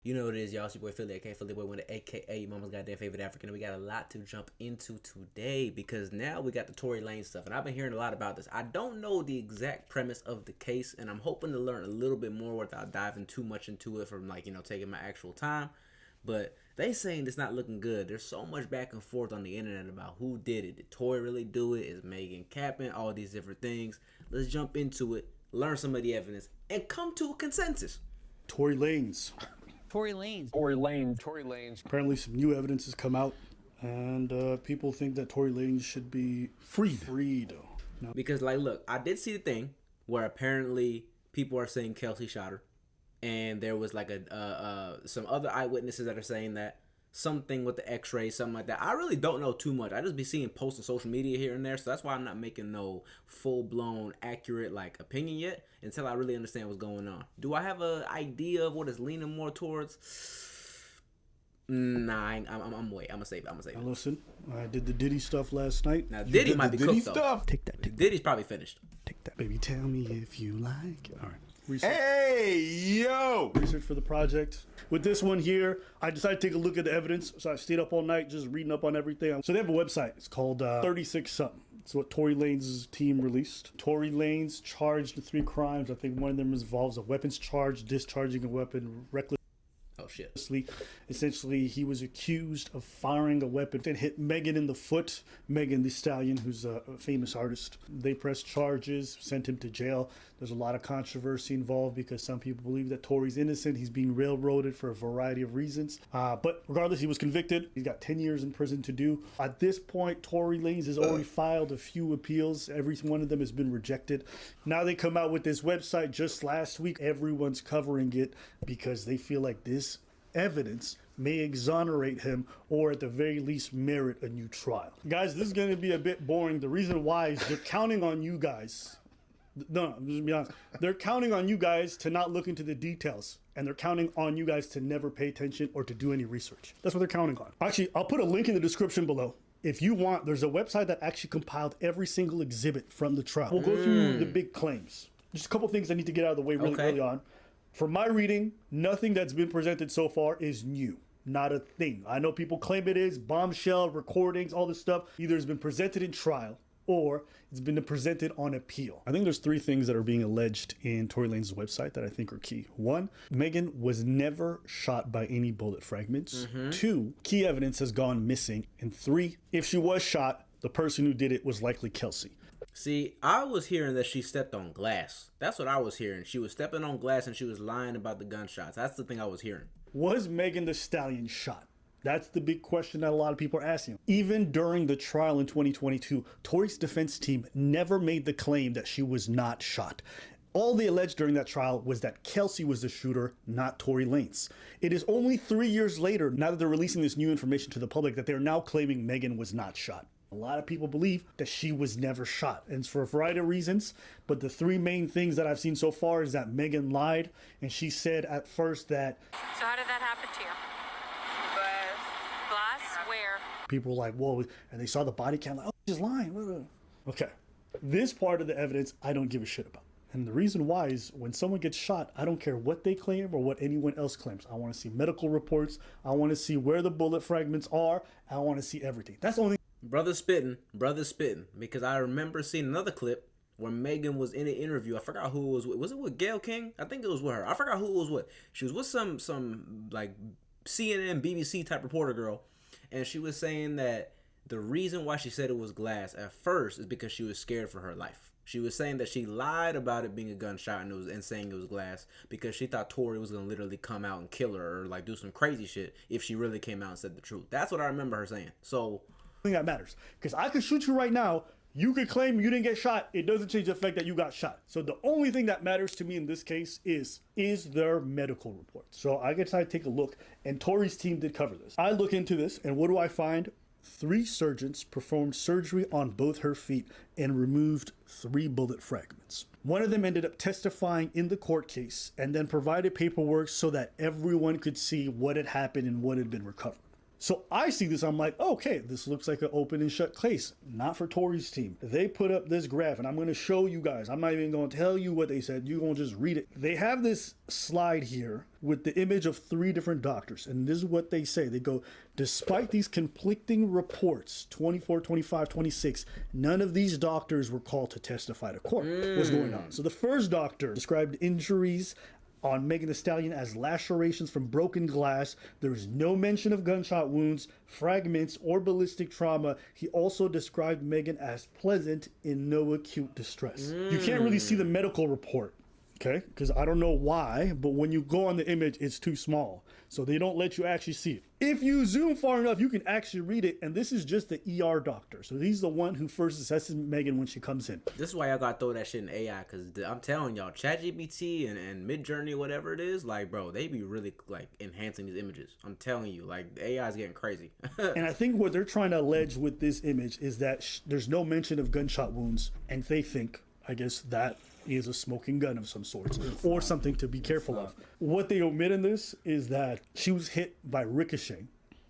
You know what it is, y'all. It's your boy Philly, aka Philly Boy Wonder, aka Mama's goddamn favorite African. And we got a lot to jump into today because now we got the Tory Lanez stuff, and I've been hearing a lot about this. I don't know the exact premise of the case, and I'm hoping to learn a little bit more without diving too much into it from taking my actual time. But they saying it's not looking good. There's so much back and forth on the internet about who did it. Did Tory really do it? Is Megan capping? All these different things. Let's jump into it, learn some of the evidence, and come to a consensus. Tory Lanez. Tory Lanez. Tory Lanez. Tory Lanez. Apparently some new evidence has come out, and people think that Tory Lanez should be freed. No. Because, look, I did see the thing where apparently people are saying Kelsey shot her. And there was, some other eyewitnesses that are saying that something with the x-rays, something like that. I really don't know too much. I just be seeing posts on social media here and there. So that's why I'm not making no full-blown, accurate, opinion yet until I really understand what's going on. Do I have an idea of what it's leaning more towards? Nah, I'm wait. I'm gonna save it. Now listen, I did the Diddy stuff last night. Now Diddy might be cooked though. Take that. Diddy's probably finished. Take that, baby. Tell me if you like it. All right. Research. Hey, yo! Research for the project. With this one here, I decided to take a look at the evidence. So I stayed up all night just reading up on everything. So they have a website. It's called 36 something. It's what Tory Lanez's team released. Tory Lanez charged with 3 crimes. I think one of them involves a weapons charge, discharging a weapon, reckless. Oh shit. Essentially, he was accused of firing a weapon and hit Megan in the foot. Megan Thee Stallion, who's a famous artist. They pressed charges, sent him to jail. There's a lot of controversy involved because some people believe that Tory's innocent. He's being railroaded for a variety of reasons. But regardless, he was convicted. He's got 10 years in prison to do. At this point, Tory Lanez has already filed a few appeals. Every one of them has been rejected. Now they come out with this website just last week. Everyone's covering it because they feel like this evidence may exonerate him or at the very least merit a new trial. Guys, this is going to be a bit boring. The reason why is they're counting on you guys. No, I'm just gonna be honest. They're counting on you guys to not look into the details, and they're counting on you guys to never pay attention or to do any research. That's what they're counting on. Actually, I'll put a link in the description below. If you want, there's a website that actually compiled every single exhibit from the trial. We'll go through the big claims. Just a couple things I need to get out of the way really early on. From my reading, nothing that's been presented so far is new. Not a thing. I know people claim it is, bombshell, recordings, all this stuff. Either has been presented in trial or it's been presented on appeal. I think there's 3 things that are being alleged in Tory Lanez's website that I think are key. 1, Megan was never shot by any bullet fragments. 2, key evidence has gone missing. And 3, if she was shot, the person who did it was likely Kelsey. See, I was hearing that she stepped on glass. That's what I was hearing. She was stepping on glass and she was lying about the gunshots. That's the thing I was hearing. Was Megan Thee Stallion shot? That's the big question that a lot of people are asking. Even during the trial in 2022, Tory's defense team never made the claim that she was not shot. All they alleged during that trial was that Kelsey was the shooter, not Tory Lanez. It is only 3 years later, now that they're releasing this new information to the public, that they're now claiming Megan was not shot. A lot of people believe that she was never shot, and it's for a variety of reasons, but the 3 main things that I've seen so far is that Megan lied, and she said at first that... So how did that happen to you? Glass? Where? People were like, whoa, and they saw the body cam, like, oh, she's lying. Okay, this part of the evidence I don't give a shit about. And the reason why is when someone gets shot, I don't care what they claim or what anyone else claims. I want to see medical reports. I want to see where the bullet fragments are. I want to see everything. That's the only Brother spitting, because I remember seeing another clip where Megan was in an interview. I forgot who it was with. Was it with Gayle King? I think it was with her. I forgot who it was with. She was with some CNN, BBC type reporter girl, and she was saying that the reason why she said it was glass at first is because she was scared for her life. She was saying that she lied about it being a gunshot and saying it was glass because she thought Tory was going to literally come out and kill her or do some crazy shit if she really came out and said the truth. That's what I remember her saying. So thing that matters, because I could shoot you right now, you could claim you didn't get shot, it doesn't change the fact that you got shot. So the only thing that matters to me in this case is there medical reports. So I decided to take a look, and Tory's team did cover this. I look into this, and what do I find? 3 surgeons performed surgery on both her feet and removed 3 bullet fragments. One of them ended up testifying in the court case and then provided paperwork so that everyone could see what had happened and what had been recovered. So I see this, I'm like, okay, this looks like an open and shut case. Not for Tory's team. They put up this graph, and I'm going to show you guys. I'm not even going to tell you what they said. You're going to just read it. They have this slide here with the image of 3 different doctors, and this is what they say. They go, despite these conflicting reports, 24, 25, 26, none of these doctors were called to testify to court. What's going on? So the first doctor described injuries on Megan Thee Stallion as lacerations from broken glass. There is no mention of gunshot wounds, fragments, or ballistic trauma. He also described Megan as pleasant in no acute distress. You can't really see the medical report, okay? Because I don't know why, but when you go on the image, it's too small. So they don't let you actually see it. If you zoom far enough, you can actually read it, and this is just the ER doctor. So he's the one who first assesses Megan when she comes in. This is why y'all gotta throw that shit in AI, because I'm telling y'all, ChatGPT and Midjourney, whatever it is, like, bro, they be really, like, enhancing these images. I'm telling you, like, the AI is getting crazy. And I think what they're trying to allege with this image is that there's no mention of gunshot wounds, and they think, I guess, that is a smoking gun of some sort or something to be careful of. What they omit in this is that she was hit by ricochet.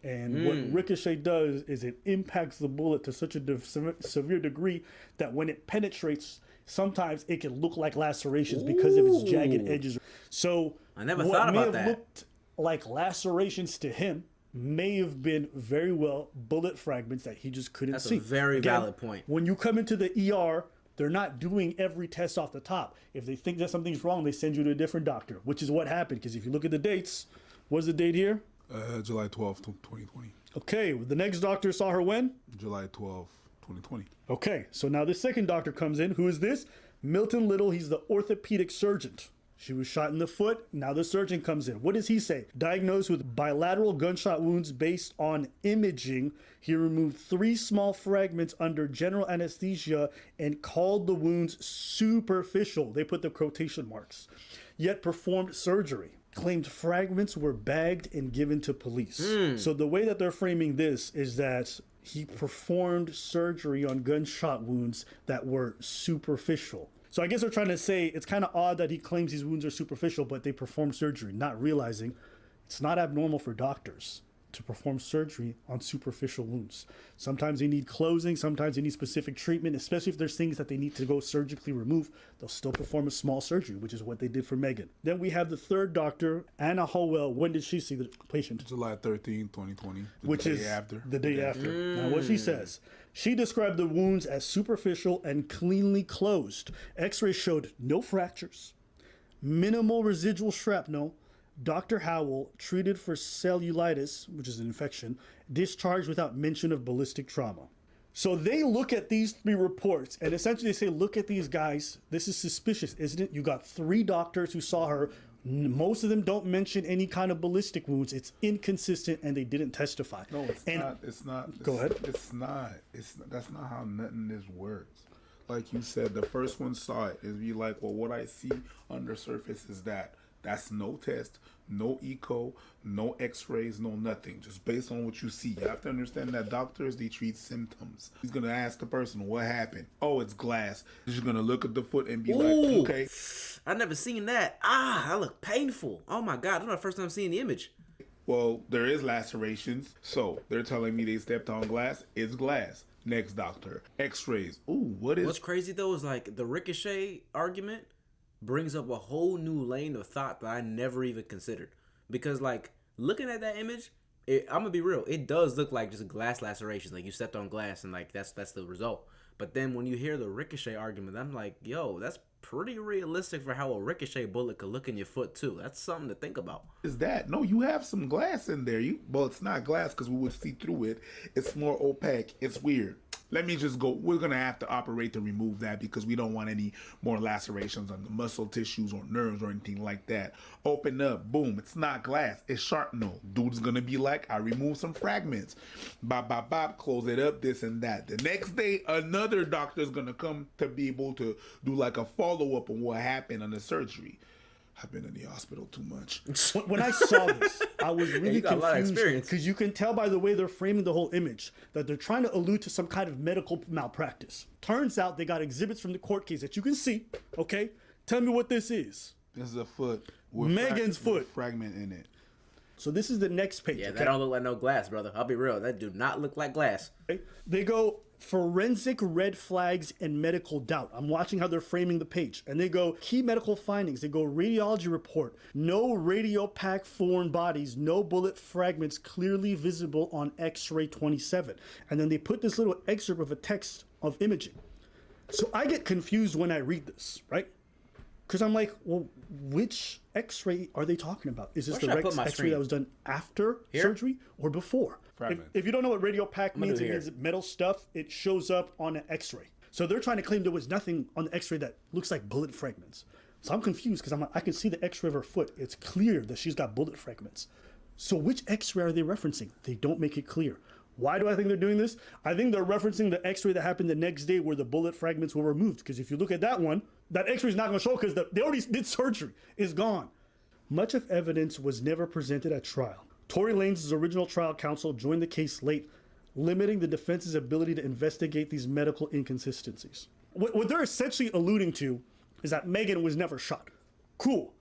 And what ricochet does is it impacts the bullet to such a severe degree that when it penetrates, sometimes it can look like lacerations because of its jagged edges. So I never what thought about may have that. looked like lacerations to him may have been very well bullet fragments that he just couldn't That's see. a very valid point. When you come into the ER, they're not doing every test off the top. If they think that something's wrong, they send you to a different doctor, which is what happened. Because if you look at the dates, what's the date here? July 12th, 2020. Okay, the next doctor saw her when? July 12th, 2020. Okay, so now the second doctor comes in. Who is this? Milton Little. He's the orthopedic surgeon. She was shot in the foot. Now the surgeon comes in. What does he say? Diagnosed with bilateral gunshot wounds based on imaging. He removed 3 small fragments under general anesthesia and called the wounds superficial. They put the quotation marks. Yet performed surgery. Claimed fragments were bagged and given to police. So the way that they're framing this is that he performed surgery on gunshot wounds that were superficial. So I guess they're trying to say it's kind of odd that he claims these wounds are superficial, but they performed surgery, not realizing it's not abnormal for doctors to perform surgery on superficial wounds. Sometimes they need closing, sometimes they need specific treatment, especially if there's things that they need to go surgically remove. They'll still perform a small surgery, which is what they did for Megan. Then we have the third doctor, Anna Howell. When did she see the patient? July 13th, 2020. Which is the day after. Now what she says, she described the wounds as superficial and cleanly closed. X-rays showed no fractures, minimal residual shrapnel. Dr. Howell treated for cellulitis, which is an infection, discharged without mention of ballistic trauma. So they look at these 3 reports and essentially they say, look at these guys. This is suspicious, isn't it? You got 3 doctors who saw her. Most of them don't mention any kind of ballistic wounds. It's inconsistent and they didn't testify. No, it's not. Go ahead. That's not how nothing this works. Like you said, the first one saw it. It'd be like, well, what I see under surface is that. That's no test, no echo, no x-rays, no nothing. Just based on what you see. You have to understand that doctors, they treat symptoms. He's going to ask the person, what happened? Oh, it's glass. He's going to look at the foot and be like, okay. I never seen that. That look painful. Oh my God, that's not the first time seeing the image. Well, there is lacerations. So they're telling me they stepped on glass. It's glass. Next doctor. X-rays. Ooh, What's crazy though is like the ricochet argument brings up a whole new lane of thought that I never even considered. Because, like, looking at that image, I'm going to be real, it does look like just glass lacerations. Like, you stepped on glass and, like, that's the result. But then when you hear the ricochet argument, I'm like, yo, that's pretty realistic for how a ricochet bullet could look in your foot, too. That's something to think about. Is that? No, you have some glass in there. Well, it's not glass because we would see through it. It's more opaque. It's weird. Let me just go. We're going to have to operate to remove that because we don't want any more lacerations on the muscle tissues or nerves or anything like that. Open up. Boom. It's not glass. It's sharpener. Dude's going to be like, I removed some fragments. Bop, bop, bop. Close it up. This and that. The next day, another doctor is going to come to be able to do like a follow-up on what happened on the surgery. I've been in the hospital too much. When I saw this, I was really got a lot of confused experience. because you can tell by the way they're framing the whole image that they're trying to allude to some kind of medical malpractice. Turns out they got exhibits from the court case that you can see. Okay, tell me what this is. This is a foot. With Megan's foot. with a fragment in it. So this is the next page. Yeah, okay? that don't look like no glass, brother. I'll be real. That do not look like glass. They go forensic red flags and medical doubt. I'm watching how they're framing the page. And they go key medical findings. They go radiology report. No radiopac foreign bodies. No bullet fragments clearly visible on X-ray 27. And then they put this little excerpt of a text of imaging. So I get confused when I read this, right? Because I'm like, well, which X-ray are they talking about? Is this Where the should I put my X-ray screen? that was done after Here? surgery or before? If you don't know what radiopac means, do it it means metal stuff. It shows up on an X-ray. So they're trying to claim there was nothing on the X-ray that looks like bullet fragments. So I'm confused because I can see the X-ray of her foot. It's clear that she's got bullet fragments. So which X-ray are they referencing? They don't make it clear. Why do I think they're doing this? I think they're referencing the X-ray that happened the next day where the bullet fragments were removed. Because if you look at that one, that X-ray is not going to show because they already did surgery. It's gone. Much of evidence was never presented at trial. Tory Lanez' original trial counsel joined the case late, limiting the defense's ability to investigate these medical inconsistencies. What they're essentially alluding to is that Megan was never shot. Cool.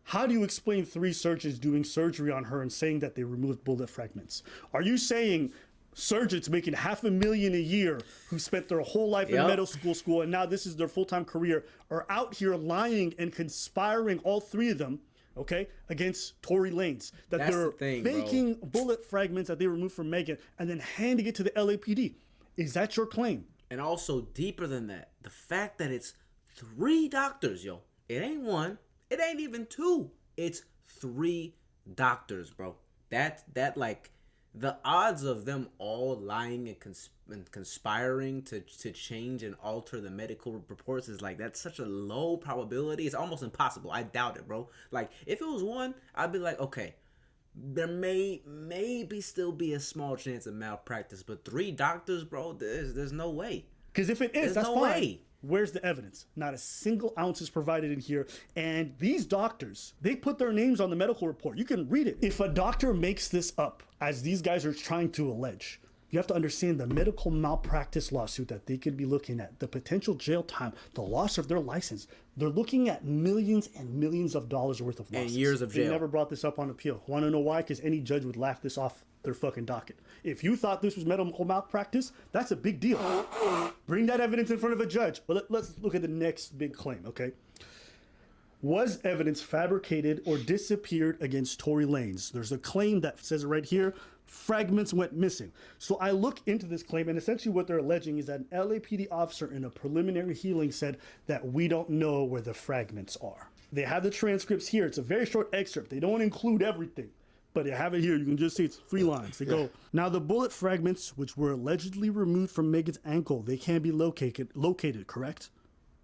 How do you explain 3 surgeons doing surgery on her and saying that they removed bullet fragments? Are you saying surgeons making $500,000 a year who spent their whole life in medical school and now this is their full-time career are out here lying and conspiring, all 3 of them, okay, against Tory Lanez? That That's they're the thing, faking bullet fragments that they removed from Megan and then handing it to the LAPD. Is that your claim? And also deeper than that, the fact that it's 3 doctors, yo. It ain't 1. It ain't even 2. It's 3 doctors, bro. That like the odds of them all lying and conspiring to change and alter the medical reports is like, that's such a low probability. It's almost impossible. I doubt it, bro. Like if it was 1, I'd be like, okay, there may maybe still be a small chance of malpractice, but 3 doctors, bro, there's no way. Because if it is, There's that's no fine. way. Where's the evidence? Not a single ounce is provided in here. And these doctors, they put their names on the medical report. You can read it. If a doctor makes this up, as these guys are trying to allege, you have to understand the medical malpractice lawsuit that they could be looking at, the potential jail time, the loss of their license. They're looking at millions and millions of dollars worth of losses. And years of jail. They never brought this up on appeal. Want to know why? Because any judge would laugh this off their fucking docket. If you thought this was medical malpractice, that's a big deal. Bring that evidence in front of a judge. But let's look at the next big claim, okay? Was evidence fabricated or disappeared against Tory Lanez? There's a claim that says it right here, fragments went missing. So I look into this claim, and essentially what they're alleging is that an LAPD officer in a preliminary hearing said that we don't know where the fragments are. They have the transcripts here. It's a very short excerpt. They don't include everything, but they have it here. You can just see it's 3 lines. They go, now the bullet fragments, which were allegedly removed from Megan's ankle, they can be located, correct?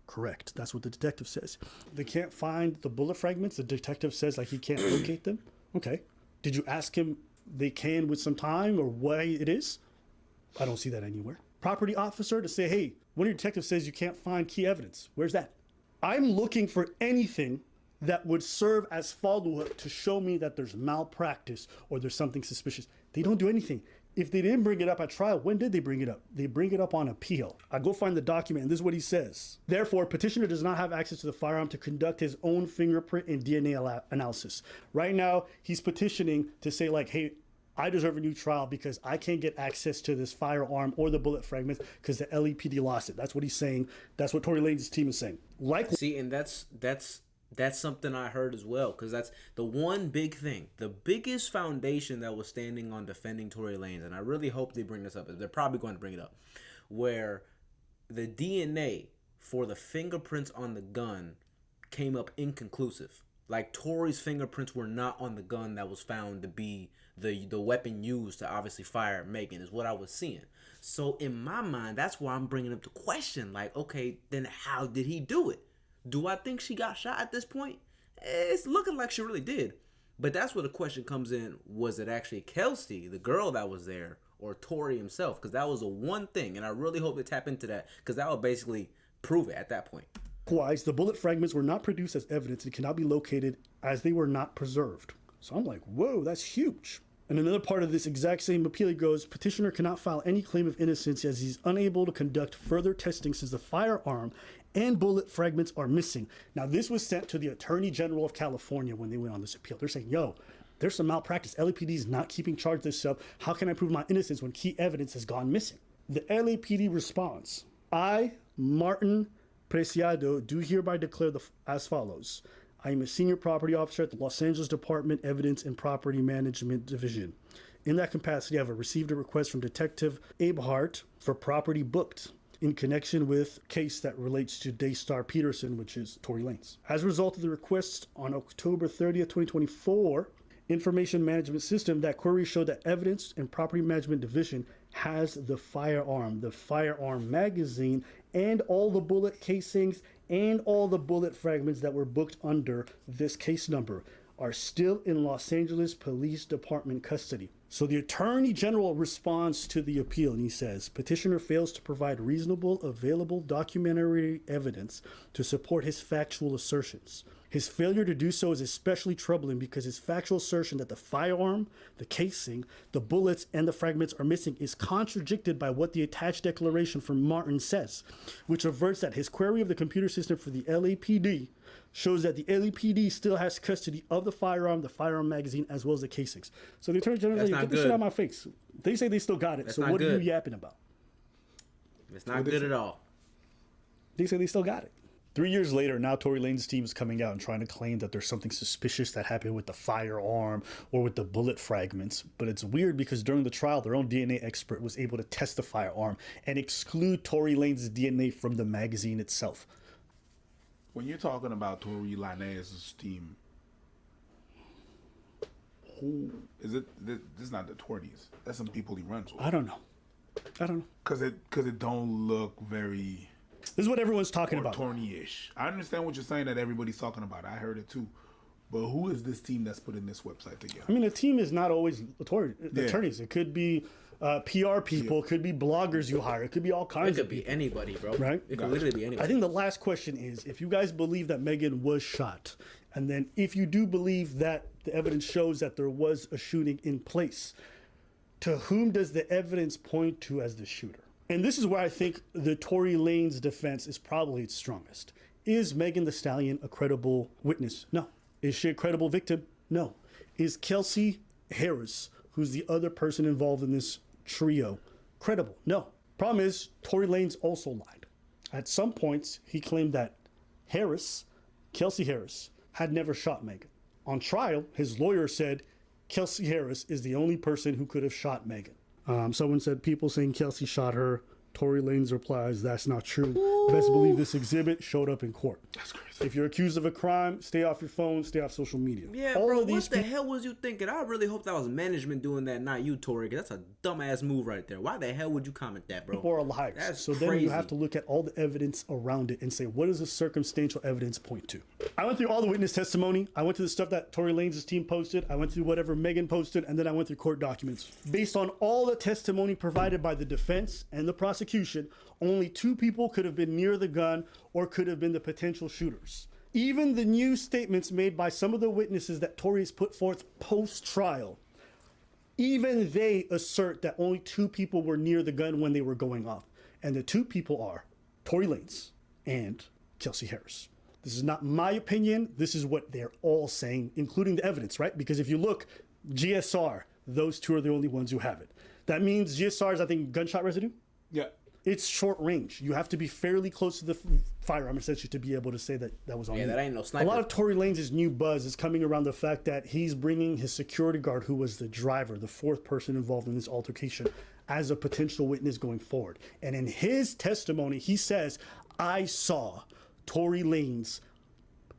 Correct. That's what the detective says. They can't find the bullet fragments. The detective says like he can't locate them. Okay. Did you ask him they can with some time or why it is? I don't see that anywhere. Property officer to say, hey, one of your detectives says you can't find key evidence. Where's that? I'm looking for anything that would serve as follow-up to show me that there's malpractice or there's something suspicious. They don't do anything. If they didn't bring it up at trial, when did they bring it up? They bring it up on appeal. I go find the document, and this is what he says. Therefore, petitioner does not have access to the firearm to conduct his own fingerprint and DNA analysis. Right now, he's petitioning to say like, hey, I deserve a new trial because I can't get access to this firearm or the bullet fragments because the LAPD lost it. That's what he's saying. That's what Tory Lanez's team is saying. See, and that's something I heard as well, because that's the one big thing, the biggest foundation that was standing on defending Tory Lanez, and I really hope they bring this up. They're probably going to bring it up, where the DNA for the fingerprints on the gun came up inconclusive. Like Tory's fingerprints were not on the gun that was found to be the weapon used to obviously fire Megan, is what I was seeing. So in my mind, that's why I'm bringing up the question, like, okay, then how did he do it? Do I think she got shot at this point? It's looking like she really did. But that's where the question comes in. Was it actually Kelsey, the girl that was there, or Tory himself? Because that was the one thing. And I really hope they tap into that, because that would basically prove it at that point. Likewise, the bullet fragments were not produced as evidence and cannot be located as they were not preserved. So I'm like, whoa, that's huge. And another part of this exact same appeal goes, petitioner cannot file any claim of innocence as he's unable to conduct further testing since the firearm and bullet fragments are missing. Now, this was sent to the Attorney General of California when they went on this appeal. They're saying, yo, there's some malpractice. LAPD is not keeping charge of this stuff. How can I prove my innocence when key evidence has gone missing? The LAPD responds, I, Martin Preciado, do hereby declare as follows. I am a senior property officer at the Los Angeles Department Evidence and Property Management Division. In that capacity, I have received a request from Detective Abehart for property booked in connection with a case that relates to Daystar Peterson, which is Tory Lanez. As a result of the request on October 30th, 2024, Information Management System, that query showed that Evidence and Property Management Division has the firearm magazine, and all the bullet casings and all the bullet fragments that were booked under this case number are still in Los Angeles Police Department custody. So the Attorney General responds to the appeal and he says, petitioner fails to provide reasonable, available documentary evidence to support his factual assertions. His failure to do so is especially troubling because his factual assertion that the firearm, the casing, the bullets, and the fragments are missing is contradicted by what the attached declaration from Martin says, which averts that his query of the computer system for the LAPD shows that the LAPD still has custody of the firearm magazine, as well as the casings. So the Attorney General is like, get this shit out of my face. They say they still got it, so what are you yapping about? It's not good at all. They say they still got it. 3 years later, now Tory Lanez team is coming out and trying to claim that there's something suspicious that happened with the firearm or with the bullet fragments. But it's weird because during the trial, their own DNA expert was able to test the firearm and exclude Tory Lanez's DNA from the magazine itself. When you're talking about Tory Lanez's team, who is it? This is not the Tories. That's some people he runs with. I don't know. Cause it don't look very. This is what everyone's talking about. Tory-ish. I understand what you're saying that everybody's talking about. I heard it too. But who is this team that's putting this website together? I mean, the team is not always attorneys. It could be PR people. It could be bloggers you hire. It could be all kinds of people. It could be anybody, bro. Right? It could literally be anybody. I think the last question is, if you guys believe that Megan was shot, and then if you do believe that the evidence shows that there was a shooting in place, to whom does the evidence point to as the shooter? And this is where I think the Tory Lanez defense is probably its strongest. Is Megan Thee Stallion a credible witness? No. Is she a credible victim? No. Is Kelsey Harris, who's the other person involved in this trio, credible? No. Problem is, Tory Lanez also lied. At some points, he claimed that Kelsey Harris, had never shot Megan. On trial, his lawyer said Kelsey Harris is the only person who could have shot Megan. Someone said people saying Kelsey shot her. Tory Lanez replies, that's not true. Best believe this exhibit showed up in court. That's crazy. If you're accused of a crime, stay off your phone, stay off social media. Yeah, bro, what the hell was you thinking? I really hope that was management doing that, not you, Tory, because that's a dumbass move right there. Why the hell would you comment that, bro? People are liars. That's so crazy. Then you have to look at all the evidence around it and say, what does the circumstantial evidence point to? I went through all the witness testimony. I went through the stuff that Tory Lanez's team posted. I went through whatever Megan posted, and then I went through court documents. Based on all the testimony provided by the defense and the prosecution, only 2 people could have been near the gun or could have been the potential shooters. Even the new statements made by some of the witnesses that Tory has put forth post-trial, even they assert that only 2 people were near the gun when they were going off. And the 2 people are Tory Lanez and Kelsey Harris. This is not my opinion. This is what they're all saying, including the evidence, right? Because if you look, GSR, those 2 are the only ones who have it. That means GSR is, I think, gunshot residue? Yeah. It's short range. You have to be fairly close to the firearm, essentially, to be able to say that that was on you. Yeah, that ain't no sniper. A lot of Tory Lanez's new buzz is coming around the fact that he's bringing his security guard, who was the driver, the 4th person involved in this altercation, as a potential witness going forward. And in his testimony, he says, I saw Tory Lanez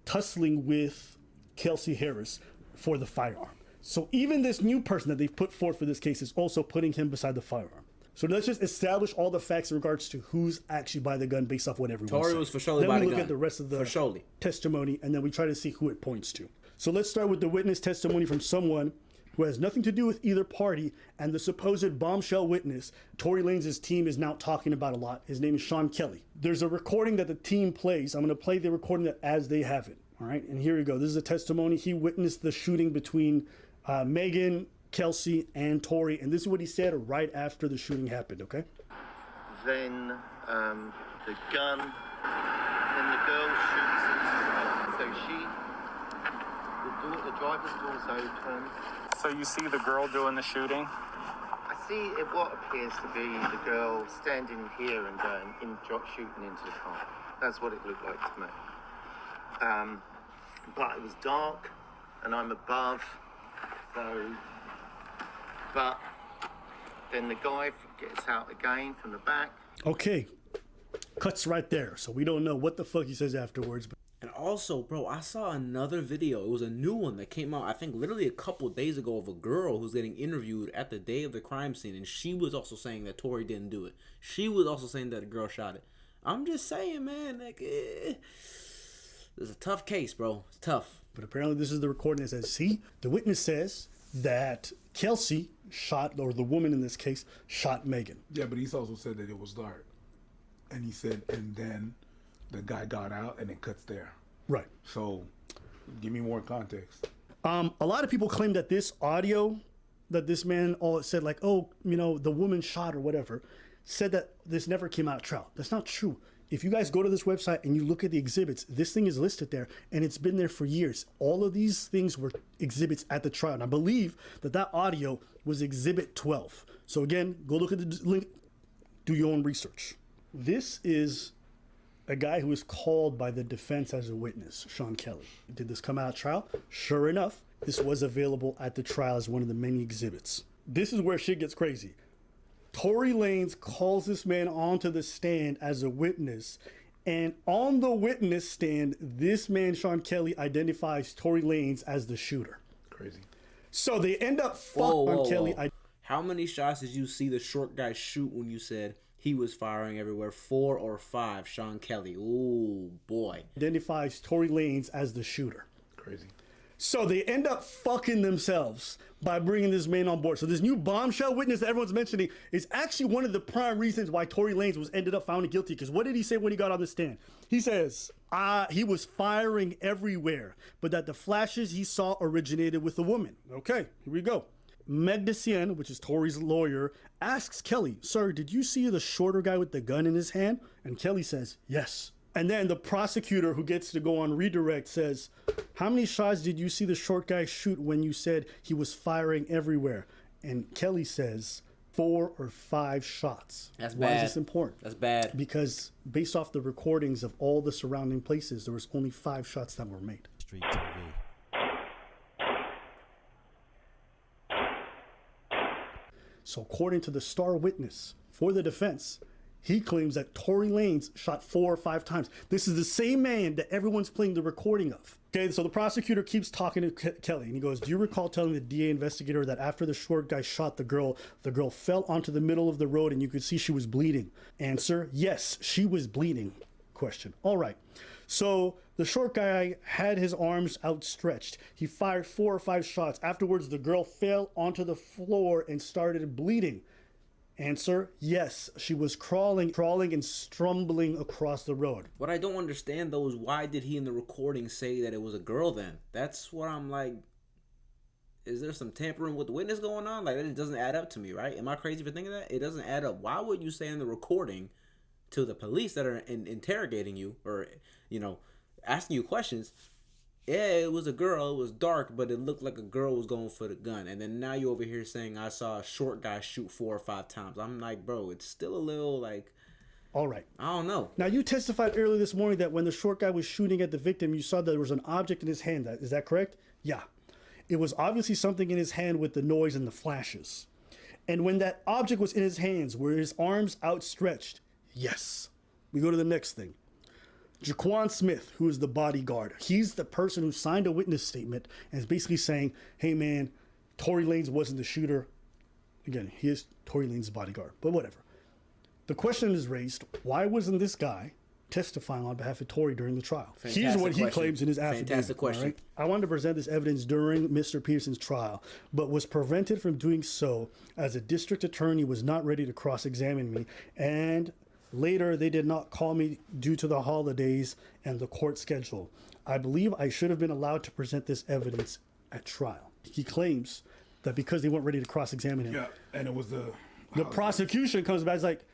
tussling with Kelsey Harris for the firearm. So even this new person that they've put forth for this case is also putting him beside the firearm. So let's just establish all the facts in regards to who's actually by the gun based off what everyone said. Tory was for surely Then by the we gun. look at the rest of the For surely. testimony, and then we try to see who it points to. So let's start with the witness testimony from someone who has nothing to do with either party and the supposed bombshell witness Tory Lanez's team is now talking about a lot. His name is Sean Kelly. There's a recording that the team plays. I'm going to play the recording as they have it. All right, and here we go. This is a testimony. He witnessed the shooting between Megan, Kelsey, and Tory, and this is what he said right after the shooting happened, okay? Then the gun, then the girl shoots at, so she The driver's door's open. So you see the girl doing the shooting? I see what appears to be the girl standing here and shooting into the car. That's what it looked like to me. But it was dark, and I'm above, so. But then the guy gets out again from the back. Okay, cuts right there. So we don't know what the fuck he says afterwards. But And also, bro, I saw another video. It was a new one that came out, I think, literally a couple days ago of a girl who's getting interviewed at the day of the crime scene. And she was also saying that Tory didn't do it. She was also saying that a girl shot it. I'm just saying, man, like, it's a tough case, bro. It's tough. But apparently this is the recording that says, see, the witness says that Kelsey shot, or the woman in this case, shot Megan. Yeah, but he's also said that it was dark. And he said, and then the guy got out and it cuts there. Right. So give me more context. A lot of people claim that this audio that this man all said, like, oh, you know, the woman shot or whatever, said that this never came out of trial. That's not true. If you guys go to this website and you look at the exhibits, this thing is listed there, and it's been there for years. All of these things were exhibits at the trial. And I believe that that audio was Exhibit 12. So again, go look at the link, do your own research. This is a guy who was called by the defense as a witness, Sean Kelly. Did this come out of trial? Sure enough, this was available at the trial as one of the many exhibits. This is where shit gets crazy. Tory Lanez calls this man onto the stand as a witness, and on the witness stand, this man, Sean Kelly, identifies Tory Lanez as the shooter. Crazy. So they end up fucking Kelly. How many shots did you see the short guy shoot when you said he was firing everywhere? 4 or 5, Sean Kelly. Ooh, boy. Identifies Tory Lanez as the shooter. Crazy. So they end up fucking themselves by bringing this man on board. So this new bombshell witness that everyone's mentioning is actually one of the prime reasons why Tory Lanez was ended up found guilty. Because what did he say when he got on the stand? He says he was firing everywhere, but that the flashes he saw originated with a woman. Okay, here we go. Meg Decien, which is Tory's lawyer, asks Kelly, sir, did you see the shorter guy with the gun in his hand? And Kelly says, yes. And then the prosecutor, who gets to go on redirect, says, how many shots did you see the short guy shoot when you said he was firing everywhere? And Kelly says 4 or 5 shots. That's Why bad. is this important? That's bad. Because based off the recordings of all the surrounding places, there was only 5 shots that were made. Street TV. So according to the star witness for the defense, he claims that Tory Lanez shot 4 or 5 times. This is the same man that everyone's playing the recording of. Okay, so the prosecutor keeps talking to Kelly, and he goes, do you recall telling the DA investigator that after the short guy shot the girl fell onto the middle of the road and you could see she was bleeding? Answer, yes, she was bleeding. Question, all right. So the short guy had his arms outstretched. He fired 4 or 5 shots. Afterwards, the girl fell onto the floor and started bleeding. Answer, yes, she was crawling and stumbling across the road. What I don't understand, though, is why did he in the recording say that it was a girl then? That's what I'm like, is there some tampering with the witness going on? Like, it doesn't add up to me, right? Am I crazy for thinking that? It doesn't add up. Why would you say in the recording to the police that are interrogating you or, you know, asking you questions, yeah, it was a girl, it was dark, but it looked like a girl was going for the gun. And then now you're over here saying I saw a short guy shoot 4 or 5 times. I'm like, bro, it's still a little like, all right. I don't know. Now, you testified earlier this morning that when the short guy was shooting at the victim, you saw that there was an object in his hand. Is that correct? Yeah. It was obviously something in his hand with the noise and the flashes. And when that object was in his hands, were his arms outstretched? Yes. We go to the next thing. Jaquan Smith, who is the bodyguard, he's the person who signed a witness statement and is basically saying, hey man, Tory Lanez wasn't the shooter. Again, he is Tory Lanez's bodyguard, but whatever. The question is raised, why wasn't this guy testifying on behalf of Tory during the trial? Here's what he claims in his affidavit. Fantastic question. Right? I wanted to present this evidence during Mr. Peterson's trial, but was prevented from doing so as a district attorney was not ready to cross-examine me, and later, they did not call me due to the holidays and the court schedule. I believe I should have been allowed to present this evidence at trial. He claims that because they weren't ready to cross-examine him. Yeah, and it was the prosecution comes back, it's like,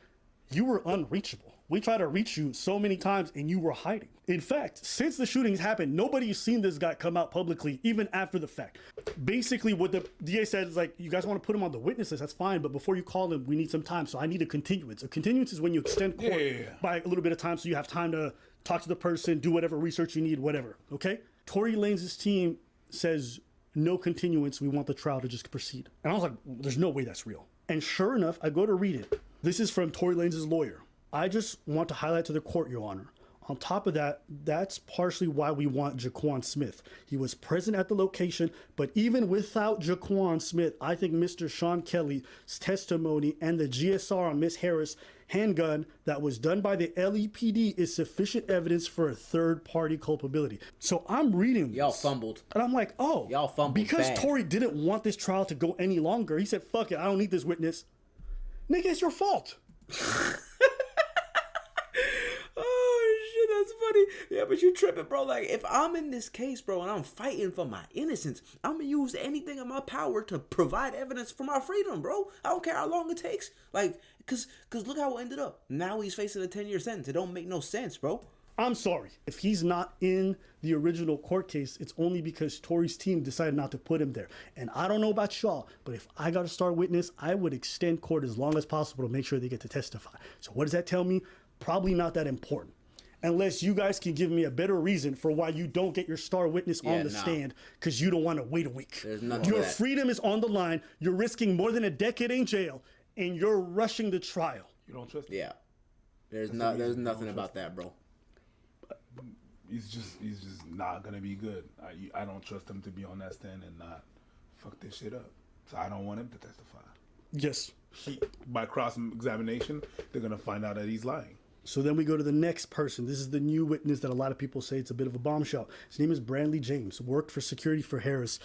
you were unreachable. we tried to reach you so many times and you were hiding. In fact, since the shootings happened, nobody's seen this guy come out publicly, even after the fact. Basically, what the DA said is like, you guys want to put him on the witness list, that's fine, but before you call him, we need some time, so I need a continuance. A continuance is when you extend court by a little bit of time so you have time to talk to the person, do whatever research you need, whatever, okay? Tory Lanez's team says, no continuance, we want the trial to just proceed. And I was like, there's no way that's real. And sure enough, I go to read it. This is from Tory Lanez's lawyer. I just want to highlight to the court, Your Honor. On top of that, that's partially why we want Jaquan Smith. He was present at the location, but even without Jaquan Smith, I think Mr. Sean Kelly's testimony and the GSR on Miss Harris' handgun that was done by the LEPD is sufficient evidence for a third-party culpability. So I'm reading this. Y'all fumbled. And I'm like, oh, y'all fumbled because bad. Tory didn't want this trial to go any longer. He said, fuck it, I don't need this witness. Nigga, it's your fault. Oh shit, that's funny. Yeah, but you tripping, bro. Like, if I'm in this case, bro, and I'm fighting for my innocence, I'm gonna use anything in my power to provide evidence for my freedom, bro. I don't care how long it takes. Like, cause look how it ended up. Now he's facing a 10-year sentence. It don't make no sense, bro. I'm sorry. If he's not in the original court case, it's only because Tory's team decided not to put him there. And I don't know about y'all, but if I got a star witness, I would extend court as long as possible to make sure they get to testify. So what does that tell me? Probably not that important. Unless you guys can give me a better reason for why you don't get your star witness on the stand because you don't want to wait a week. Your freedom is on the line. You're risking more than a decade in jail, and you're rushing the trial. You don't trust him? Yeah. There's nothing about that, bro. He's just not gonna be good. I don't trust him to be on that stand and not fuck this shit up. So I don't want him to testify. Yes. By cross-examination, they're gonna find out that he's lying. So then we go to the next person. This is the new witness that a lot of people say it's a bit of a bombshell. His name is Brandley James, worked for security for Harris,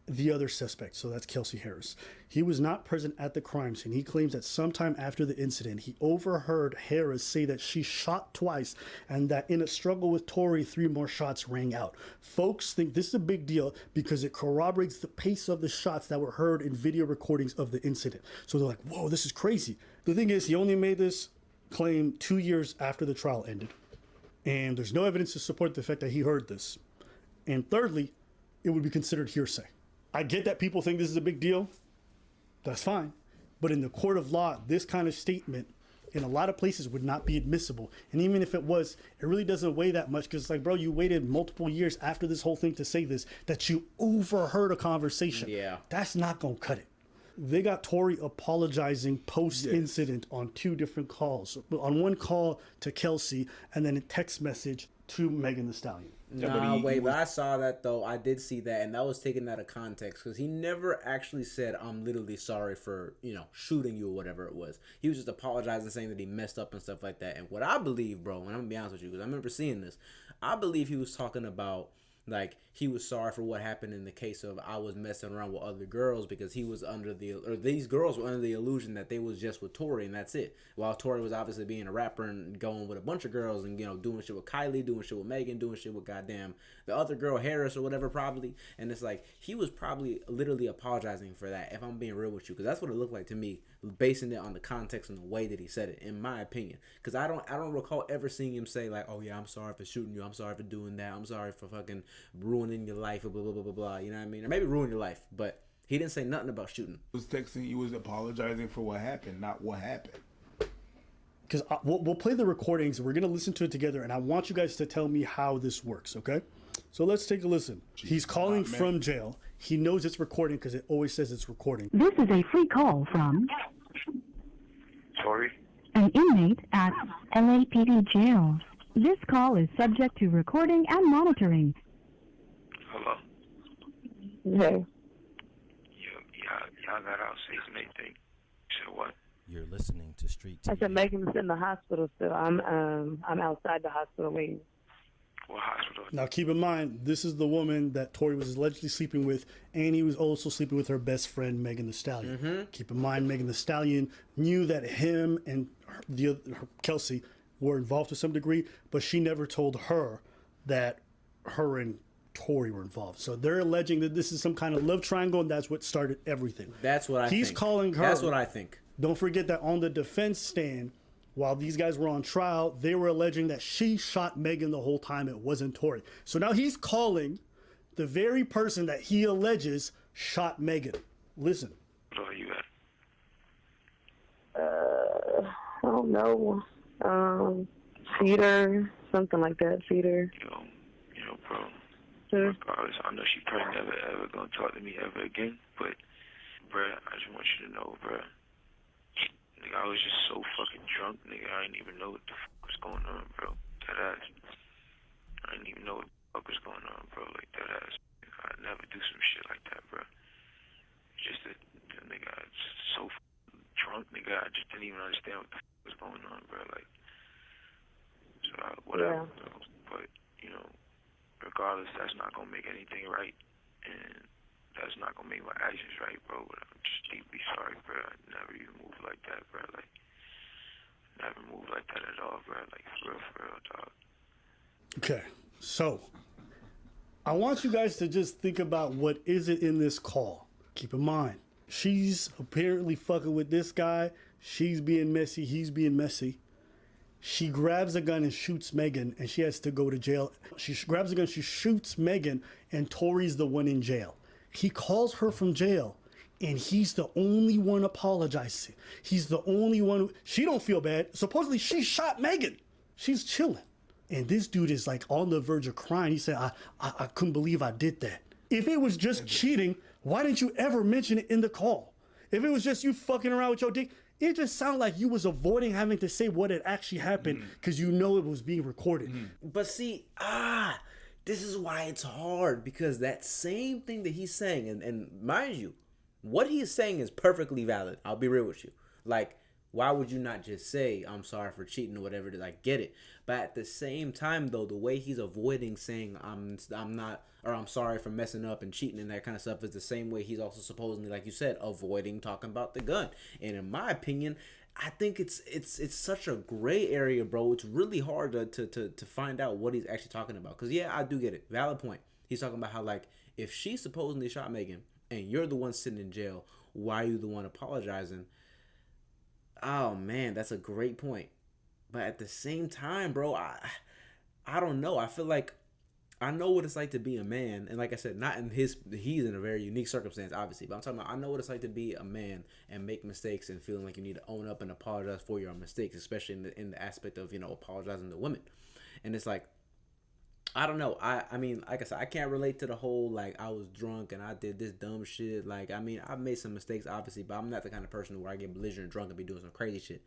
the other suspect. So that's Kelsey Harris. He was not present at the crime scene. He claims that sometime after the incident, he overheard Harris say that she shot twice and that in a struggle with Tory, 3 more shots rang out. Folks think this is a big deal because it corroborates the pace of the shots that were heard in video recordings of the incident. So they're like, whoa, this is crazy. The thing is, he only made this claim 2 years after the trial ended. And there's no evidence to support the fact that he heard this. And thirdly, it would be considered hearsay. I get that people think this is a big deal. That's fine. But in the court of law, this kind of statement in a lot of places would not be admissible. And even if it was, it really doesn't weigh that much because, like, bro, you waited multiple years after this whole thing to say this, that you overheard a conversation. Yeah. That's not going to cut it. They got Tory apologizing post-incident on 2 different calls. On one call to Kelsey and then a text message to Megan Thee Stallion. But I saw that, though. I did see that, and that was taken out of context because he never actually said, I'm literally sorry for, shooting you or whatever it was. He was just apologizing, saying that he messed up and stuff like that. And what I believe, bro, and I'm going to be honest with you because I remember seeing this, I believe he was talking about, like, he was sorry for what happened in the case of I was messing around with other girls because he was these girls were under the illusion that they was just with Tory and that's it. While Tory was obviously being a rapper and going with a bunch of girls and, doing shit with Kylie, doing shit with Megan, doing shit with goddamn the other girl, Harris or whatever probably. And it's like, he was probably literally apologizing for that, if I'm being real with you, because that's what it looked like to me, basing it on the context and the way that he said it, in my opinion. Because I don't recall ever seeing him say like, oh yeah, I'm sorry for shooting you, I'm sorry for doing that, I'm sorry for fucking ruining your life, or blah blah blah blah blah. You know what I mean? Or maybe ruin your life, but he didn't say nothing about shooting. He was texting. He was apologizing for what happened, not what happened. Because we'll play the recordings. We're gonna listen to it together, and I want you guys to tell me how this works. Okay? So let's take a listen. He's calling from jail. He knows it's recording because it always says it's recording. This is a free call from Tory, an inmate at LAPD jail. This call is subject to recording and monitoring. hello. Hey. Y'all got out 6-8. So what? You're listening to Street TV. I said Megan's in the hospital still. I'm outside the hospital waiting. What hospital? Now keep in mind, this is the woman that Tory was allegedly sleeping with, and he was also sleeping with her best friend Megan Thee Stallion. Mm-hmm. Keep in mind, Megan Thee Stallion knew that him and Kelsey were involved to some degree, but she never told her that her and Tory were involved. So they're alleging that this is some kind of love triangle, and that's what started everything. That's what I think. He's calling her. That's what I think. Don't forget that on the defense stand, While these guys were on trial, they were alleging that she shot Megan the whole time. It wasn't Tory. So now he's calling the very person that he alleges shot Megan. Listen. What are you at? I don't know. Feeder, something like that. Feeder. Bro. Sure. Regardless, I know she probably never ever gonna talk to me ever again. But, bruh, I just want you to know, bruh. Nigga, I was just so fucking drunk, nigga. I didn't even know what the fuck was going on, bro. That ass. I didn't even know what the fuck was going on, bro. Like, that ass. I'd never do some shit like that, bro. Just that, nigga, I was just so drunk, nigga. I just didn't even understand what the fuck was going on, bro. Like, so whatever, Yeah. bro. But, regardless, that's not gonna make anything right. And that's not gonna make my actions right, bro. But I'm just deeply sorry, bro. I never even moved like that, bro. Like, never moved like that at all, bro. Like, for real, dog. Okay, so I want you guys to just think about what is it in this call. Keep in mind, she's apparently fucking with this guy. She's being messy. He's being messy. She grabs a gun and shoots Megan, and she has to go to jail. She grabs a gun, she shoots Megan, and Tory's the one in jail. He calls her from jail, and he's the only one apologizing. He's the only one. She don't feel bad. Supposedly, she shot Megan. She's chilling. And this dude is like on the verge of crying. He said, I couldn't believe I did that. If it was just cheating, why didn't you ever mention it in the call? If it was just you fucking around with your dick, it just sounded like you was avoiding having to say what had actually happened because you know it was being recorded. But see, this is why it's hard, because that same thing that he's saying, and mind you, what he's saying is perfectly valid. I'll be real with you. Like, why would you not just say, I'm sorry for cheating or whatever? I get it. But at the same time, though, the way he's avoiding saying I'm not, or I'm sorry for messing up and cheating and that kind of stuff is the same way he's also supposedly, like you said, avoiding talking about the gun. And in my opinion, I think it's such a gray area, bro. It's really hard to find out what he's actually talking about. Because, yeah, I do get it. Valid point. He's talking about how, like, if she supposedly shot Megan and you're the one sitting in jail, why are you the one apologizing? Oh, man, that's a great point. But at the same time, bro, I don't know. I feel like I know what it's like to be a man. And like I said, he's in a very unique circumstance, obviously. But I'm talking about, I know what it's like to be a man and make mistakes and feeling like you need to own up and apologize for your mistakes, especially in the aspect of, apologizing to women. And it's like, I don't know. I mean, like I said, I can't relate to the whole, like, I was drunk and I did this dumb shit. Like, I mean, I've made some mistakes, obviously, but I'm not the kind of person where I get belligerent drunk and be doing some crazy shit.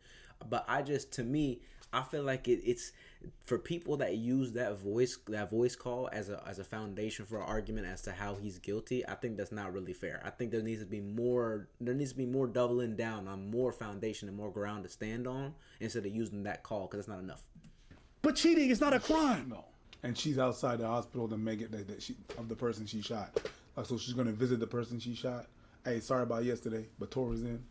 But to me, I feel like it's for people that use that voice call as a foundation for an argument as to how he's guilty. I think that's not really fair. I think there needs to be more doubling down on more foundation and more ground to stand on instead of using that call, because it's not enough. But cheating is not a crime. No. And she's outside the hospital to make it of the person she shot. Like, so she's gonna visit the person she shot. Hey, sorry about yesterday, but Tory's in.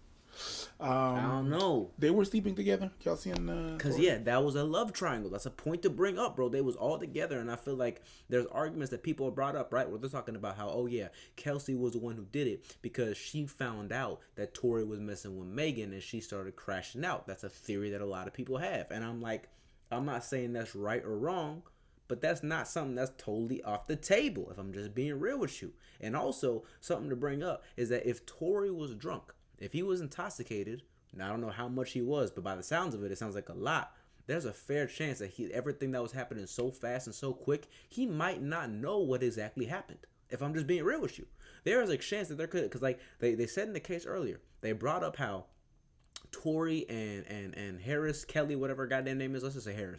I don't know. They were sleeping together, Kelsey and because Tory? yeah, that was a love triangle. That's a point to bring up, bro. They was all together, and I feel like there's arguments that people have brought up, right, where they're talking about how, oh yeah, Kelsey was the one who did it because she found out that Tory was messing with Megan and she started crashing out. That's a theory that a lot of people have, and I'm like, I'm not saying that's right or wrong, but that's not something that's totally off the table, if I'm just being real with you. And also, something to bring up is that if Tory was drunk, if he was intoxicated, and I don't know how much he was, but by the sounds of it, it sounds like a lot, there's a fair chance that everything that was happening so fast and so quick, he might not know what exactly happened, if I'm just being real with you. There is a chance that there could, because like they said in the case earlier, they brought up how Tory and Harris, Kelly, whatever goddamn name is, let's just say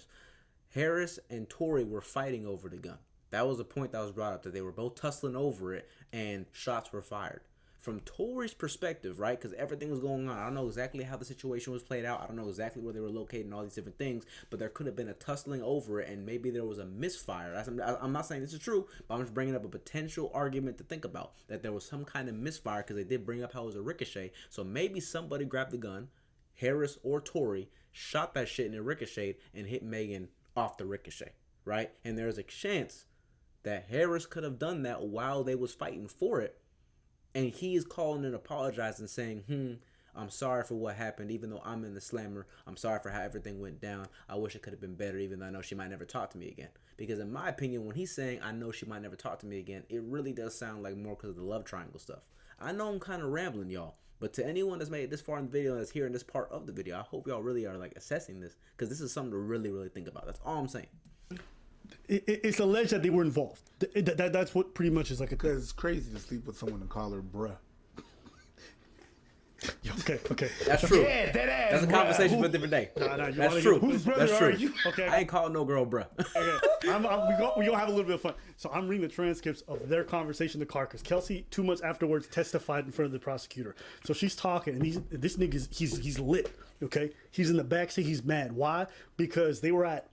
Harris and Tory were fighting over the gun. That was a point that was brought up, that they were both tussling over it and shots were fired. From Tory's perspective, right, because everything was going on, I don't know exactly how the situation was played out. I don't know exactly where they were located and all these different things, but there could have been a tussling over it, and maybe there was a misfire. I'm not saying this is true, but I'm just bringing up a potential argument to think about, that there was some kind of misfire, because they did bring up how it was a ricochet. So maybe somebody grabbed the gun, Harris or Tory, shot that shit and it ricocheted and hit Megan off the ricochet, right? And there's a chance that Harris could have done that while they was fighting for it, and he is calling and apologizing, saying, I'm sorry for what happened, even though I'm in the slammer. I'm sorry for how everything went down. I wish it could have been better, even though I know she might never talk to me again. Because in my opinion, when he's saying, I know she might never talk to me again, it really does sound like more because of the love triangle stuff. I know I'm kind of rambling, y'all. But to anyone that's made it this far in the video and that's hearing this part of the video, I hope y'all really are like assessing this. Because this is something to really, really think about. That's all I'm saying. It's alleged that they were involved. That's what pretty much is like. Because it's crazy to sleep with someone and call her bruh. Okay. That's true. Yeah, that ass. That's a conversation for a different day. That's true. Whose brother That's are true. you? Okay. I ain't calling no girl bruh. Okay. We gonna have a little bit of fun. So I'm reading the transcripts of their conversation in the car because Kelsey 2 months afterwards testified in front of the prosecutor. So she's talking, and this nigga he's lit. Okay, he's in the backseat. He's mad. Why? Because they were at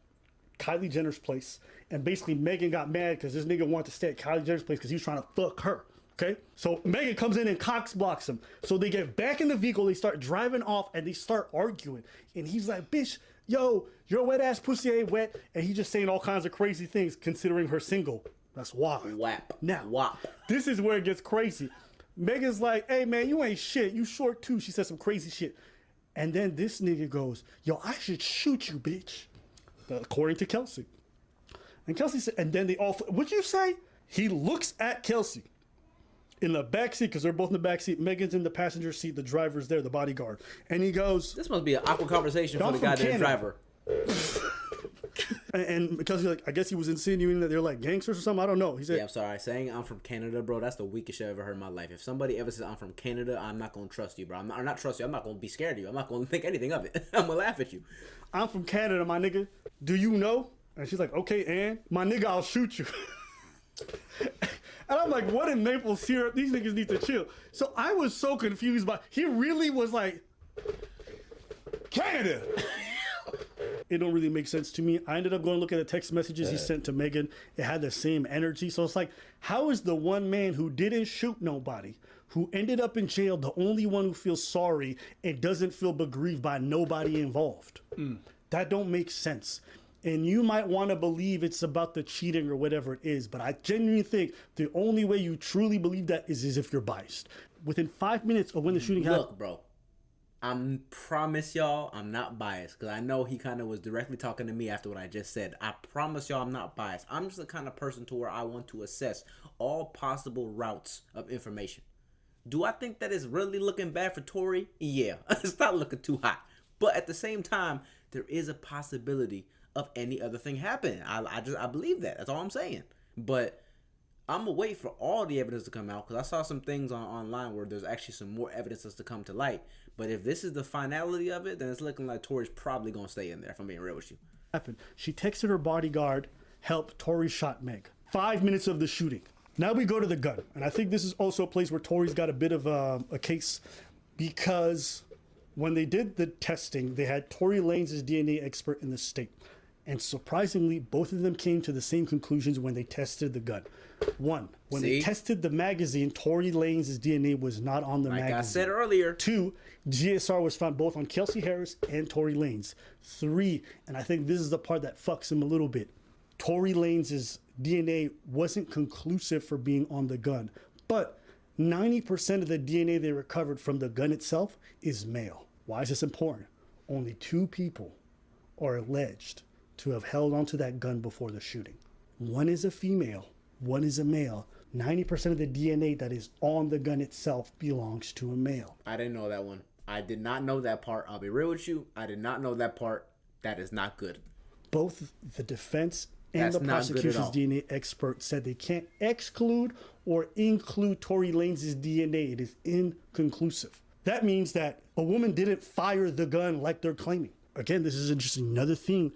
Kylie Jenner's place, and basically Megan got mad because this nigga wanted to stay at Kylie Jenner's place because he was trying to fuck her. Okay, so Megan comes in and Cox blocks him. So they get back in the vehicle, they start driving off, and they start arguing. And he's like, bitch, yo, your wet ass pussy ain't wet. And he's just saying all kinds of crazy things considering her single. That's wild. Wap. Now, Wap. This is where it gets crazy. Megan's like, hey man, you ain't shit. You short too. She said some crazy shit. And then this nigga goes, yo, I should shoot you, bitch. According to Kelsey. And Kelsey said, and then they all, what'd you say? He looks at Kelsey in the back seat, because they're both in the back seat. Megan's in the passenger seat. The driver's there, the bodyguard. And he goes, this must be an awkward conversation for the goddamn driver. and because like, I guess he was insinuating that they're like gangsters or something. I don't know. He said, yeah, I'm sorry. Saying I'm from Canada, bro, that's the weakest shit I've ever heard in my life. If somebody ever says I'm from Canada, I'm not going to trust you, bro. I'm not trust you. I'm not going to be scared of you. I'm not going to think anything of it. I'm going to laugh at you. I'm from Canada, my nigga. Do you know? And she's like, okay, and my nigga, I'll shoot you. And I'm like, what in maple syrup? These niggas need to chill. So I was so confused by, he really was like, Canada. It don't really make sense to me. I ended up going to look at the text messages he sent to Megan. It had the same energy. So it's like, how is the one man who didn't shoot nobody, who ended up in jail, the only one who feels sorry and doesn't feel begrieved by nobody involved? That don't make sense. And you might want to believe it's about the cheating or whatever it is, but I genuinely think the only way you truly believe that is if you're biased. Within 5 minutes of when the shooting happened. Look, bro, I promise y'all I'm not biased, because I know he kind of was directly talking to me after what I just said. I promise y'all I'm not biased. I'm just the kind of person to where I want to assess all possible routes of information. Do I think that it's really looking bad for Tory? Yeah, it's not looking too hot. But at the same time, there is a possibility of any other thing happening. I believe that. That's all I'm saying. But I'm gonna wait for all the evidence to come out, because I saw some things online where there's actually some more evidence that's to come to light. But if this is the finality of it, then it's looking like Tory's probably gonna stay in there, if I'm being real with you. She texted her bodyguard, help, Tory shot Meg. 5 minutes of the shooting. Now we go to the gun. And I think this is also a place where Tory's got a bit of a case, because when they did the testing, they had Tory Lanez' DNA expert in the state. And surprisingly, both of them came to the same conclusions when they tested the gun. One, when they tested the magazine, Tory Lanez' DNA was not on the magazine. Like I said earlier. 2, GSR was found both on Kelsey Harris and Tory Lanez. 3, and I think this is the part that fucks him a little bit, Tory Lanez' DNA wasn't conclusive for being on the gun. But 90% of the DNA they recovered from the gun itself is male. Why is this important? Only 2 people are alleged to have held onto that gun before the shooting. One is a female, one is a male. 90% of the DNA that is on the gun itself belongs to a male. I didn't know that one. I did not know that part. I'll be real with you. I did not know that part. That is not good. Both the defense and the prosecution's DNA expert said they can't exclude or include Tory Lanez' DNA. It is inconclusive. That means that a woman didn't fire the gun like they're claiming. Again, this is just another thing.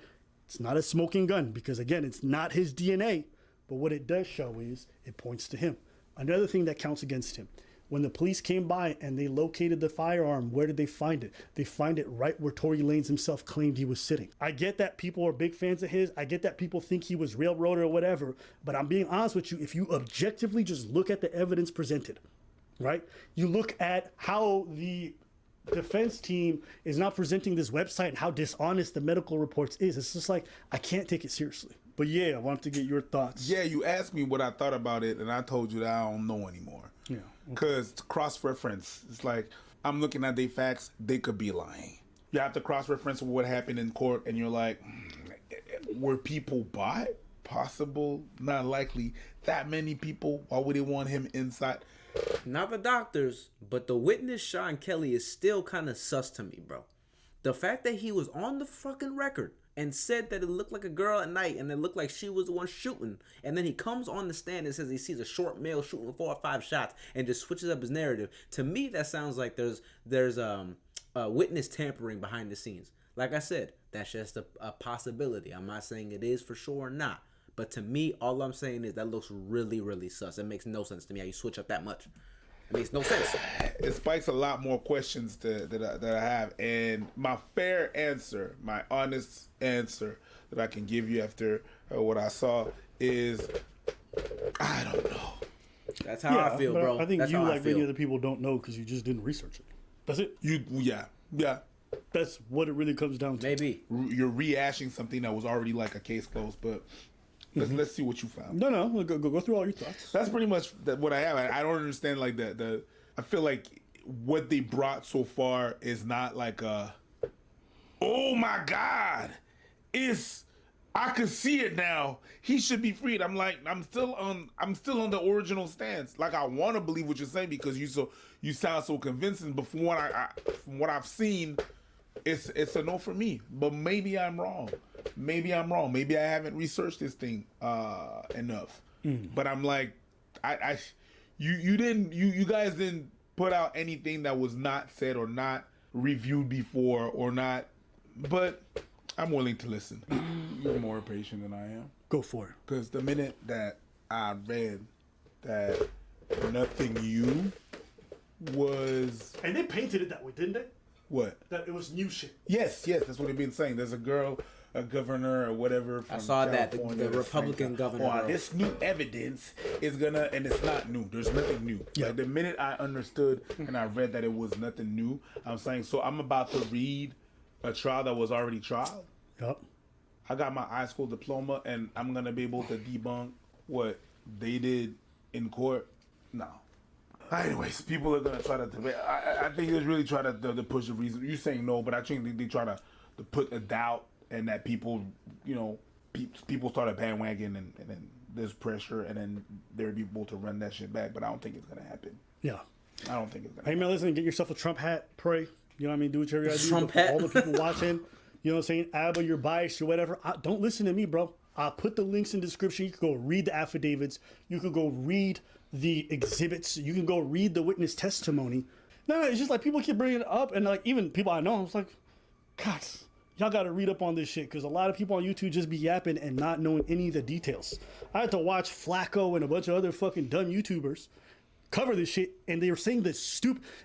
It's not a smoking gun because, again, it's not his DNA. But what it does show is it points to him. Another thing that counts against him. When the police came by and they located the firearm, where did they find it? They find it right where Tory Lanez himself claimed he was sitting. I get that people are big fans of his. I get that people think he was railroaded or whatever. But I'm being honest with you. If you objectively just look at the evidence presented, right? You look at how the defense team is not presenting this website and how dishonest the medical reports is. It's just like, I can't take it seriously. But yeah, I wanted to get your thoughts. Yeah, you asked me what I thought about it, and I told you that I don't know anymore. Yeah. Because cross-reference, it's like, I'm looking at their facts, they could be lying. You have to cross-reference what happened in court, and you're like, were people bought? Possible, not likely. That many people, why would they want him inside? Not the doctors, but the witness, Sean Kelly, is still kind of sus to me, bro. The fact that he was on the fucking record and said that it looked like a girl at night and it looked like she was the one shooting, and then he comes on the stand and says he sees a short male shooting 4 or 5 shots and just switches up his narrative. To me, that sounds like there's witness tampering behind the scenes. Like I said, that's just a possibility. I'm not saying it is for sure or not. But to me, all I'm saying is that looks really, really sus. It makes no sense to me how you switch up that much. It makes no sense. It spikes a lot more questions that I have. And my fair answer, my honest answer that I can give you after what I saw is, I don't know. That's how I feel, bro. I think That's you, how like many other people, don't know because you just didn't research it. That's it. Yeah. That's what it really comes down to. Maybe. You're rehashing something that was already like a case closed, but let's see what you found. No, go through all your thoughts. That's pretty much what I have. I don't understand like the I feel like what they brought so far is not like oh my God, I could see it now. He should be freed. I'm still on the original stance. Like, I want to believe what you're saying because you sound so convincing. But from what I've seen, it's a no for me. But maybe I'm wrong. Maybe I haven't researched this thing enough. But I'm like, you guys didn't put out anything that was not said or not reviewed before or not. But I'm willing to listen. You're more patient than I am. Go for it. Because the minute that I read that nothing new was... And they painted it that way, didn't they? What? That it was new shit. Yes, that's what they've been saying. There's a girl, a governor or whatever from I saw California, that, the Republican governor. Oh, this new evidence is gonna... And it's not new. There's nothing new. Yeah. Like, the minute I understood and I read that it was nothing new, I'm saying, so I'm about to read a trial that was already trialed. Yep. I got my high school diploma, and I'm gonna be able to debunk what they did in court. No. Anyways, people are gonna try to debate. I think they really try to push the reason. You're saying no, but I think they try to put a doubt, and that people, people start a bandwagon, and then there's pressure, and then they're able to run that shit back. But I don't think it's gonna happen. Yeah. I don't think it's gonna. Hey man, listen, get yourself a Trump hat. Pray. You know what I mean? Do whatever you gotta do. Trump For hat. all the people watching. You know what I'm saying? Abba, you're biased or whatever. Don't listen to me, bro. I'll put the links in the description. You can go read the affidavits. You can go read the exhibits. You can go read the witness testimony. No, it's just like people keep bringing it up. And like even people I know, I was like, God, y'all got to read up on this shit. Because a lot of people on YouTube just be yapping and not knowing any of the details. I had to watch Flacco and a bunch of other fucking dumb YouTubers cover this shit, and they were saying that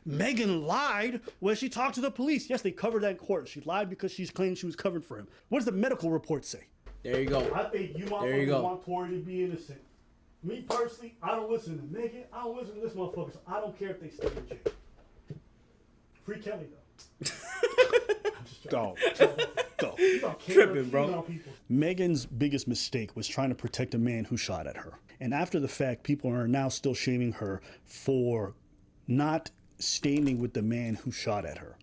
Megan lied when she talked to the police. Yes, they covered that in court. She lied because she's claiming she was covered for him. What does the medical report say? There you go. I think you motherfuckers want Tory to be innocent. Me personally, I don't listen to Megan. I don't listen to this motherfucker. So I don't care if they stay in jail. Free Kelly though. I'm just Don't. You don't care. Tripping, bro. Megan's biggest mistake was trying to protect a man who shot at her. And after the fact, people are now still shaming her for not standing with the man who shot at her.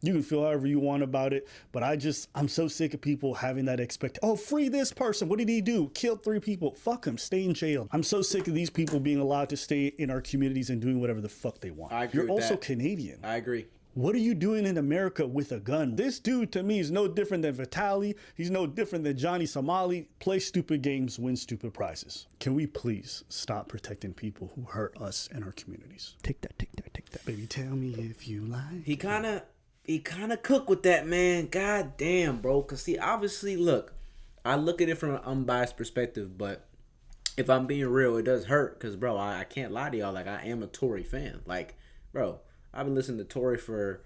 You can feel however you want about it, but I'm so sick of people having that free this person. What did he do? Killed 3 people. Fuck him. Stay in jail. I'm so sick of these people being allowed to stay in our communities and doing whatever the fuck they want. I agree You're with also that. Canadian. I agree. What are you doing in America with a gun? This dude, to me, is no different than Vitaly. He's no different than Johnny Somali. Play stupid games, win stupid prizes. Can we please stop protecting people who hurt us and our communities? Take that. Baby, tell me if you lie. He kind of cooked with that, man. God damn, bro. Because, see, obviously, look, I look at it from an unbiased perspective, but if I'm being real, it does hurt. Because, bro, I can't lie to y'all. Like, I am a Tory fan. Like, bro, I've been listening to Tory for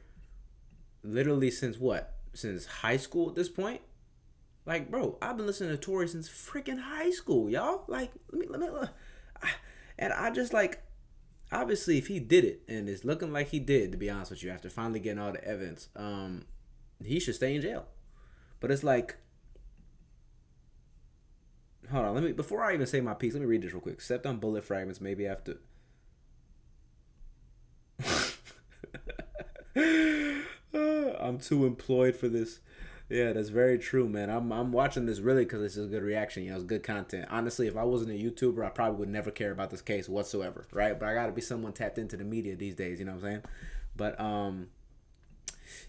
literally since what? Since high school at this point? Like, bro, I've been listening to Tory since freaking high school, y'all. Like, let me look. And I just, like, obviously, if he did it, and it's looking like he did, to be honest with you, after finally getting all the evidence, he should stay in jail. But it's like, hold on, before I even say my piece, let me read this real quick. Stepped on bullet fragments, maybe after. I'm too employed for this. Yeah, that's very true, man. I'm watching this really because it's just good reaction. You know, it's good content. Honestly, if I wasn't a YouTuber, I probably would never care about this case whatsoever, right? But I got to be someone tapped into the media these days. You know what I'm saying? But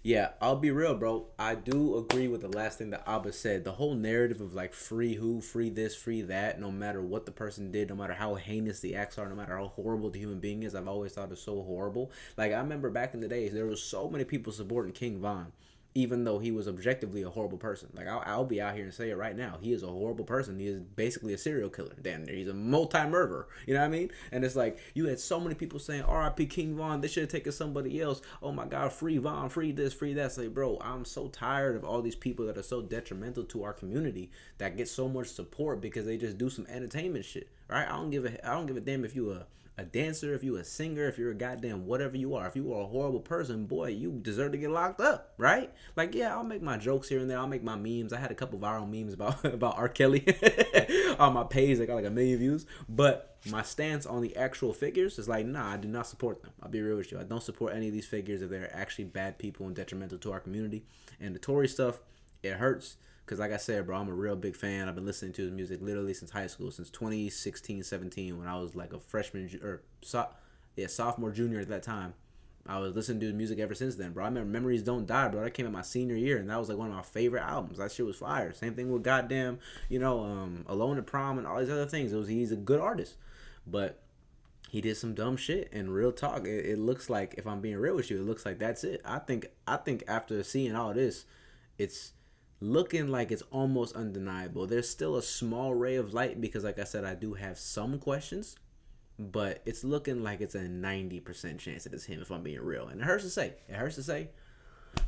yeah, I'll be real, bro. I do agree with the last thing that Abba said. The whole narrative of like free who, free this, free that, no matter what the person did, no matter how heinous the acts are, no matter how horrible the human being is, I've always thought it's so horrible. Like I remember back in the days, there was so many people supporting King Von, even though he was objectively a horrible person. Like I'll be out here and say it right now. He is a horrible person. He is basically a serial killer. Damn near. He's a multi-murderer. You know what I mean? And it's like you had so many people saying R.I.P. King Von. They should have taken somebody else. Oh my God, free Von, free this, free that. It's like, bro, I'm so tired of all these people that are so detrimental to our community that get so much support because they just do some entertainment shit. Right? I don't give a damn if you a dancer, if you a singer, if you're a goddamn whatever you are. If you are a horrible person, boy, you deserve to get locked up, right? Like, yeah, I'll make my jokes here and there. I'll make my memes. I had a couple viral memes about R. Kelly on my page. I got like 1 million views. But my stance on the actual figures is like, nah, I do not support them. I'll be real with you. I don't support any of these figures if they're actually bad people and detrimental to our community. And the Tory stuff, it hurts. Because like I said, bro, I'm a real big fan. I've been listening to his music literally since high school, since 2016, 17, when I was like a freshman sophomore, junior at that time. I was listening to his music ever since then, bro. I remember Memories Don't Die, bro. That came out my senior year, and that was like one of my favorite albums. That shit was fire. Same thing with goddamn, Alone at Prom and all these other things. He's a good artist. But he did some dumb shit, and real talk, it looks like, if I'm being real with you, it looks like that's it. I think after seeing all this, it's looking like it's almost undeniable. There's still a small ray of light because, like I said, I do have some questions, but it's looking like it's a 90% chance that it's him, if I'm being real. And it hurts to say.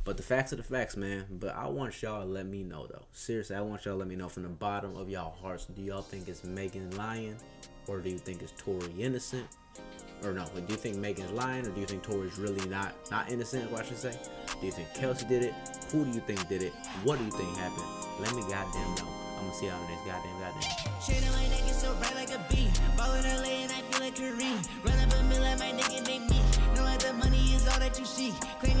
But the facts are the facts, man. But I want y'all to let me know, though. Seriously, I want y'all to let me know from the bottom of y'all hearts. Do y'all think it's Megan lying? Or do you think it's Tory innocent? Or no, do you think Megan's lying? Or do you think Tory's really not innocent, what I should say? Do you think Kelsey did it? Who do you think did it? What do you think happened? Let me goddamn know. I'm gonna see y'all next goddamn. Shading my neck is so bright like a bee. Ballin' LA and I feel like Kareem. Run up a mill at my nigga named me. Know that the money is all that you see. Claim